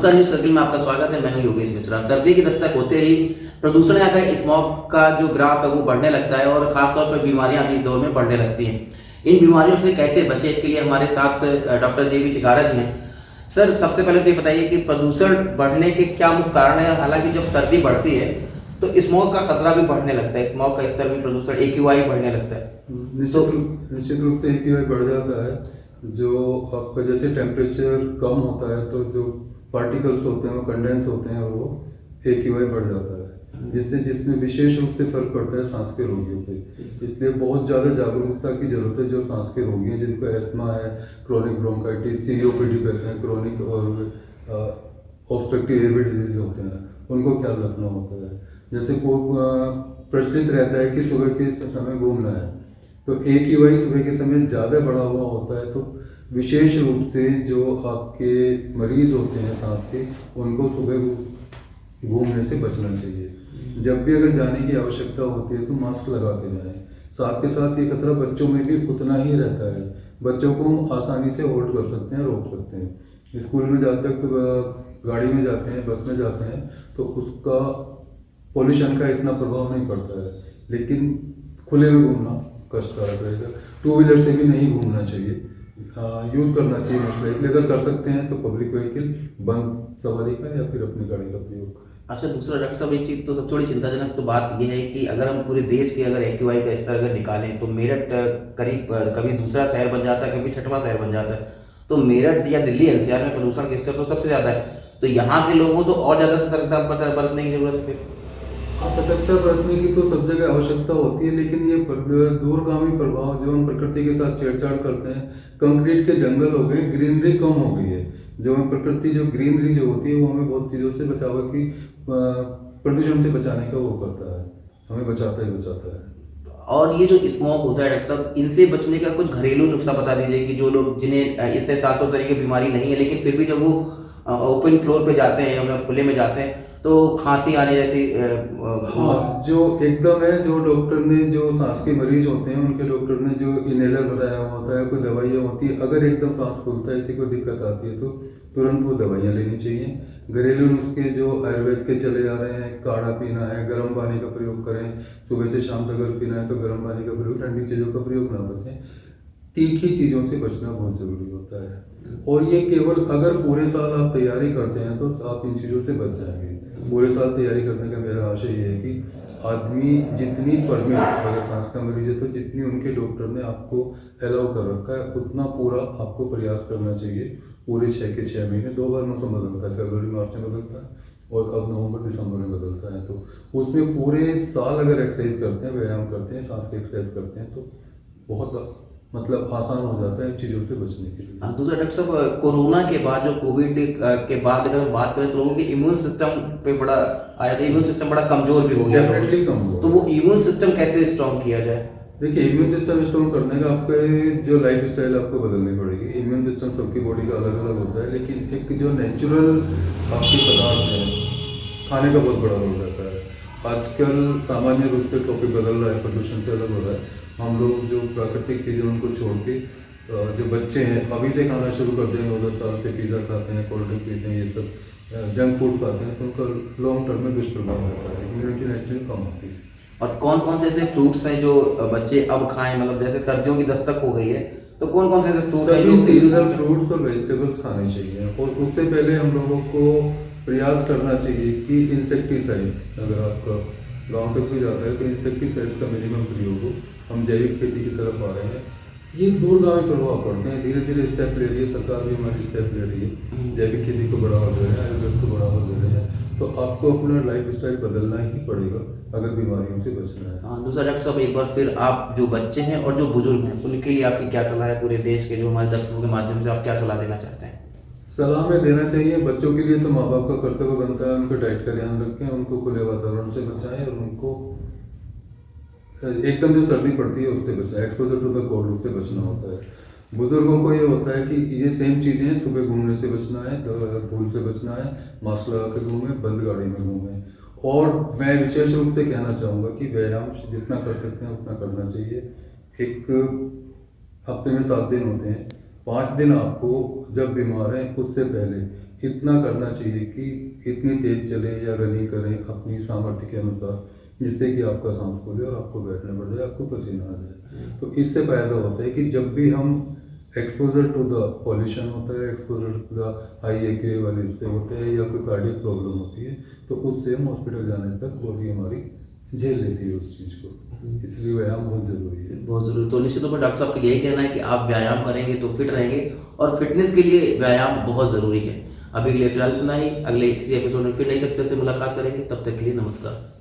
नमस्कार, news circle में आपका स्वागत है। मैं हूं योगेश मिश्रा। सर्दी की दस्तक होते ही प्रदूषण या स्मॉग का जो ग्राफ है वो बढ़ने लगता है और खासतौर पर बीमारियां अभी इस दौर में बढ़ने लगती हैं। इन बीमारियों से कैसे बचें, इसके लिए हमारे साथ डॉक्टर जे वी चिकारा जी हैं। सर, सबसे पहले तो ये बताइए कि प्रदूषण बढ़ने के क्या मुख्य कारण है। हालांकि जब सर्दी बढ़ती है तो स्मॉग का खतरा भी बढ़ने लगता है, स्मॉग का स्तर भी, प्रदूषण AQI बढ़ने लगता है। निश्चित रूप से AQI बढ़ जाता है। जो आपका जैसे टेम्परेचर कम होता है तो जो पार्टिकल्स होते हैं वो कंडेंस होते हैं और वो AQI बढ़ जाता है, जिसमें विशेष रूप से फर्क पड़ता है सांस के रोगियों पे। इसलिए बहुत ज़्यादा जागरूकता की जरूरत है। जो सांस के रोगी हैं, जिनको एस्थमा है, क्रोनिक ब्रोंकाइटिस, COPD कहते हैं, क्रोनिक और ऑब्स्ट्रक्टिव एयरवे डिजीज होते हैं, उनको ख्याल रखना होता है। जैसे प्रचलित रहता है कि सुबह के समय घूमना है, तो AQI सुबह के समय ज़्यादा बढ़ा हुआ होता है, तो विशेष रूप से जो आपके मरीज होते हैं सांस के, उनको सुबह घूमने से बचना चाहिए। जब भी अगर जाने की आवश्यकता होती है तो मास्क लगा के जाएं। साथ के साथ ये खतरा बच्चों में भी उतना ही रहता है। बच्चों को हम आसानी से होल्ड कर सकते हैं, रोक सकते हैं। स्कूल में जाते वक्त गाड़ी में जाते हैं, बस में जाते हैं, तो उसका पॉल्यूशन का इतना प्रभाव नहीं पड़ता है, लेकिन खुले में घूमना कष्टकारक रहेगा। टू व्हीलर से भी नहीं घूमना चाहिए, यूज़ करना चाहिए मोस्टली। अगर कर सकते हैं तो पब्लिक व्हीकल बंद सवारी का या फिर अपनी गाड़ी का प्रयोग करें। अच्छा, दूसरा डॉक्टर साहब, एक चीज़ तो सबसे बड़ी चिंताजनक तो बात यह है कि अगर हम पूरे देश की अगर AQI का स्तर अगर निकालें तो मेरठ करीब कभी दूसरा शहर बन जाता है, कभी छठवां शहर बन जाता है। तो मेरठ या दिल्ली NCR में प्रदूषण का स्तर तो सबसे ज़्यादा है। तो यहाँ के लोगों को तो और ज़्यादा सतर्कता बरतने की जरूरत है फिर। सतर्कता बरतने की तो सब जगह आवश्यकता होती है, लेकिन ये दूरगामी प्रभाव जो हम प्रकृति के साथ छेड़छाड़ करते हैं, कंक्रीट के जंगल हो गए, ग्रीनरी कम हो गई है। जो हमें प्रकृति, जो ग्रीनरी जो होती है, वो हमें बहुत चीज़ों से बचाव की, प्रदूषण से बचाने का वो करता है, हमें बचाता ही बचाता है। और ये जो स्मोक होता है डॉक्टर साहब, इनसे बचने का कुछ घरेलू नुस्खा बता दीजिए कि जो लोग जिन्हें इससे सांसों तरीके की बीमारी नहीं है, लेकिन फिर भी जब वो ओपन फ्लोर पे जाते हैं या खुले में जाते हैं तो खांसी आने जैसी हाँ, जो एकदम है, जो डॉक्टर ने, जो सांस के मरीज होते हैं उनके डॉक्टर ने जो इनहेलर बताया होता है, कोई दवाइयाँ होती है, अगर एकदम सांस फूलता है, किसी को दिक्कत आती है तो तुरंत वो दवाइयाँ लेनी चाहिए। घरेलू नुस्खे जो आयुर्वेद के चले आ रहे हैं, काढ़ा पीना है, गर्म पानी का प्रयोग करें, सुबह से शाम तक अगर पीना है तो गर्म पानी का प्रयोग, ठंडी चीज़ों का प्रयोग ना बचें। तीखी चीज़ों से बचना बहुत ज़रूरी होता है। और ये केवल अगर पूरे साल आप तैयारी करते हैं तो आप इन चीज़ों से बच जाएंगे। पूरे साल तैयारी करने का मेरा आशय ये है कि आदमी जितनी परमिट, अगर सांस का मरीज है तो जितनी उनके डॉक्टर ने आपको अलाउ कर रखा है, उतना पूरा आपको प्रयास करना चाहिए। पूरे 6 के 6 महीने 2 बार मौसम बदलता है, फरवरी मार्च में बदलता है और अब नवंबर दिसंबर में बदलता है। तो उसमें पूरे साल अगर एक्सरसाइज करते हैं, व्यायाम करते हैं, सांस की एक्सरसाइज करते हैं तो बहुत आसान हो जाता है इन चीज़ों से बचने के लिए। दूसरा डॉक्टर साहब, कोरोना के बाद जो कोविड के बाद अगर हम बात करें तो लोगों के इम्यून सिस्टम पे बड़ा आया था, इम्यून सिस्टम बड़ा कमजोर भी हो गया। डेफिनेटली कम हुआ। तो वो इम्यून सिस्टम कैसे स्ट्रॉन्ग किया जाए? देखिए, इम्यून सिस्टम स्ट्रॉन्ग करने का आपके जो लाइफ स्टाइल आपको बदलनी पड़ेगी। इम्यून सिस्टम सबकी बॉडी का अलग अलग होता है, लेकिन एक जो नेचुरल आपके पदार्थ है, खाने का बहुत बड़ा रोल रहता है। आजकल सामान्य रूप से टॉपिक बदल रहा है, प्रदूषण से अलग हो रहा है। हम लोग जो प्राकृतिक चीज़ें उनको छोड़ के, जो बच्चे हैं अभी से खाना शुरू कर दें, 9-10 साल से पिज़्ज़ा खाते हैं, कोल्ड ड्रिंक पीते हैं, ये सब जंक फूड खाते हैं, तो उनका लॉन्ग टर्म में दुष्प्रभाव रहता है, इम्यूनिटी नेचुरली कम होती है। और कौन कौन से ऐसे फ्रूट्स हैं जो बच्चे अब खाएं, मतलब जैसे सर्दियों की दस्तक हो गई है तो कौन कौन से ऐसे फ्रूट हैं सभी जो सीजनल फ्रूट्स और वेजिटेबल्स खाने चाहिए। और उससे पहले हम लोगों को प्रयास करना चाहिए कि इंसेक्टिसाइड, अगर आपका गांव तक भी जाता है तो इंसेक्टिसाइड्स का मिनिमम प्रयोग हो। हम जैविक खेती की तरफ आ रहे हैं, ये दूरगामी प्रभाव पड़ते हैं। धीरे धीरे स्टेप ले रही है सरकार भी, हमारी स्टेप ले रही है, जैविक खेती को बढ़ावा दे रहे हैं, आयुर्वेद को बढ़ावा दे रहे हैं। तो आपको अपना लाइफ स्टाइल बदलना ही पड़ेगा अगर बीमारियों से बचना है। हाँ, दूसरा डॉक्टर साहब, एक बार फिर आप जो बच्चे हैं और जो बुजुर्ग हैं उनके लिए आपकी क्या सलाह है? पूरे देश के जो हमारे दर्शकों के माध्यम से आप क्या सलाह देना चाहते हैं? सलाह में देना चाहिए, बच्चों के लिए तो माँ बाप का कर्तव्य बनता है, उनको डाइट का ध्यान रखें, उनको खुले वातावरण से बचाएं और उनको एकदम जो सर्दी पड़ती है उससे बचाएं, एक्सपोजर टू द कोल्ड, उससे बचना होता है। बुजुर्गों को ये होता है कि ये सेम चीज़ें हैं, सुबह घूमने से बचना है, धूल से बचना है, मास्क लगा कर घूमें, बंद गाड़ी में घूमें। और मैं विशेष रूप से कहना चाहूँगा कि व्यायाम जितना कर सकते हैं उतना करना चाहिए। एक हफ्ते में 7 दिन होते हैं, 5 दिन आपको जब बीमार हैं उससे पहले इतना करना चाहिए कि इतनी तेज चले या रनिंग करें अपनी सामर्थ्य के अनुसार, जिससे कि आपका सांस फूले और आपको बैठने पड़ जाए, आपको पसीना आ जाए। तो इससे फायदा होता है कि जब भी हम एक्सपोजर टू द पॉल्यूशन होता है, एक्सपोजर टू द हाई एक्यूए वाले हिस्से होते हैं या कोई कार्डियक प्रॉब्लम होती है, तो उससे हम हॉस्पिटल जाने तक बॉडी हमारी झेल लेती है उस चीज़ को। इसलिए व्यायाम बहुत ज़रूरी है। बहुत ज़रूरी। तो निश्चित तौर पर डॉक्टर साहब का यही कहना है कि आप व्यायाम करेंगे तो फिट रहेंगे, और फिटनेस के लिए व्यायाम बहुत ज़रूरी है। अभी के लिए फिलहाल इतना ही, अगले किसी एपिसोड में फिर नई शख्सियत से मुलाकात करेंगे, तब तक के लिए नमस्कार।